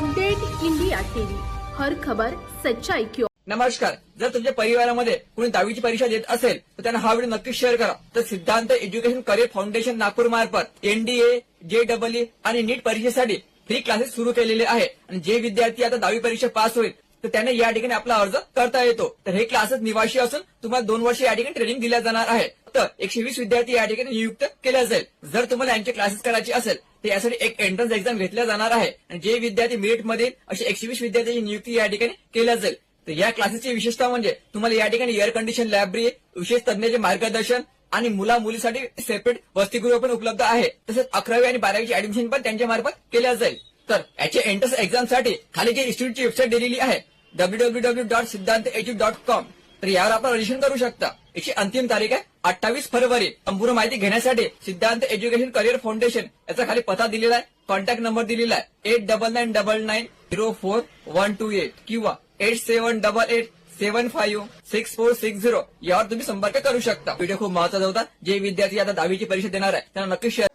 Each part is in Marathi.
अपडेट इंडिया टीव्ही, हर खबर सच्चाई की ओर। नमस्कार. जर तुमच्या परिवारामध्ये कोणी 10वीची परीक्षा देत असेल तर त्यांना हा व्हिडिओ नक्की शेअर करा. तर सिद्धांत एज्युकेशन करिअर फाउंडेशन नागपूर मार्फत एनडीए, जेईई आणि नीट परीक्षेसाठी फ्री क्लासेस सुरू केलेले आहे. आणि जे विद्यार्थी आता 10वी परीक्षा पास होईल तर त्यांना या ठिकाणी आपला अर्ज करता येतो. तर हे क्लासेस निवासी असून तुम्हाला 2 वर्ष या ठिकाणी ट्रेनिंग दिल्या जाणार आहे. तर 120 विद्यार्थी या ठिकाणी नियुक्त केल्या जाईल. जर तुम्हाला यांचे क्लासेस करायचे असेल तर यासाठी एक एंट्रन्स एक्झाम घेतल्या जाणार आहे. आणि जे विद्यार्थी मेरिट मध्ये असे 120 विद्यार्थ्यांची नियुक्ती या ठिकाणी केल्या जाईल. तर या क्लासेसची विशेषता म्हणजे तुम्हाला या ठिकाणी एअर कंडिशन लायब्ररी, विशेष तज्ञाचे मार्गदर्शन आणि मुला-मुलीसाठी सेपरेट वसतिगृह पण उपलब्ध आहे. तसेच 11वी आणि 12वीची ऍडमिशन पण त्यांच्या मार्फत केल्या जाईल. तर याच्या एंट्रन्स एक्झामसाठी खाली जे इन्स्टिट्यूटची वेबसाईट दिलेली आहे www.siddhantedu.com, तर यावर आपण रजिस्ट्रेशन करू शकता. याची अंतिम तारीख आहे 28 फरवरी. संपूर्ण माहिती घेण्यासाठी सिद्धांत एज्युकेशन करिअर फाउंडेशन याचा खाली पत्ता दिलेला आहे, कॉन्टॅक्ट नंबर दिलेला आहे 8999990128 किंवा 8788756460 यावर तुम्ही संपर्क करू शकता. व्हिडिओ खूप महत्त्वाचा होता. जे विद्यार्थी आता 10वीची परीक्षा देणार आहे त्यांना नक्की शेअर.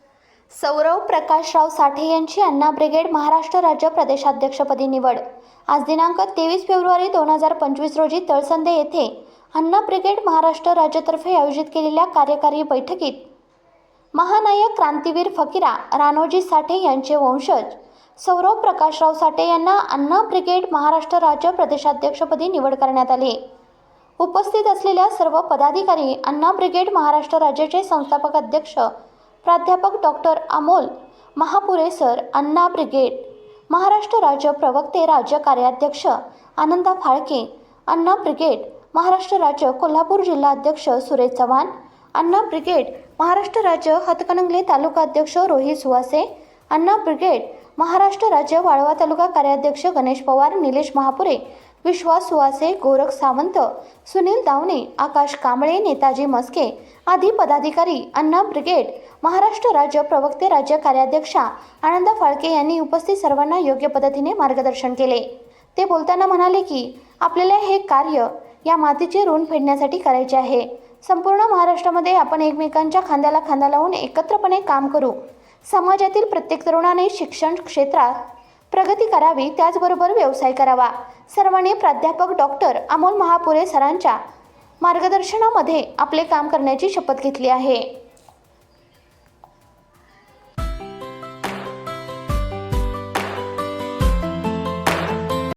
सौरव प्रकाशराव साठे यांची अण्णा ब्रिगेड महाराष्ट्र राज्य प्रदेशाध्यक्षपदी निवड. आज दिनांक 23 फेब्रुवारी 2025 रोजी तळसंदे येथे अण्णा ब्रिगेड महाराष्ट्र राज्यातर्फे आयोजित केलेल्या कार्यकारी बैठकीत महानायक क्रांतीवीर फकीरा राणोजी साठे यांचे वंशज सौरव प्रकाशराव साठे यांना अण्णा ब्रिगेड महाराष्ट्र राज्य प्रदेशाध्यक्षपदी निवड करण्यात आली. उपस्थित असलेल्या सर्व पदाधिकारी, अण्णा ब्रिगेड महाराष्ट्र राज्याचे संस्थापक अध्यक्ष प्राध्यापक डॉक्टर अमोल महापुरे सर, अण्णा ब्रिगेड महाराष्ट्र राज्य प्रवक्ते, राज्य कार्याध्यक्ष आनंदा फाळके, अण्णा ब्रिगेड महाराष्ट्र राज्य कोल्हापूर जिल्हा अध्यक्ष सुरेश चव्हाण, अण्णा ब्रिगेड महाराष्ट्र राज्य हातकणंगले तालुका अध्यक्ष रोहित सुवासे, अण्णा ब्रिगेड महाराष्ट्र राज्य वाळवा तालुका कार्याध्यक्ष गणेश पवार, निलेश महापुरे, विश्वास सुवासे, गोरख सावंत, सुनील दावणे, आकाश कांबळे, नेताजी मस्के आदी पदाधिकारी, अण्णा ब्रिगेड महाराष्ट्र राज्य प्रवक्ते, राज्य कार्याध्यक्षा आनंदा फाळके यांनी उपस्थित सर्वांना योग्य पद्धतीने मार्गदर्शन केले. ते बोलताना म्हणाले की आपल्याला हे कार्य या मातीचे ऋण फेडण्यासाठी करायचे आहे. संपूर्ण महाराष्ट्रामध्ये आपण एकमेकांच्या खांद्याला खांदा लावून एकत्रपणे काम करू. समाजातील प्रत्येक तरुणाने शिक्षण क्षेत्रात प्रगती करावी, त्याचबरोबर व्यवसाय करावा. सर्वांनी प्राध्यापक डॉक्टर अमोल महापुरे सरांच्या मार्गदर्शनामध्ये आपले काम करण्याची शपथ घेतली आहे.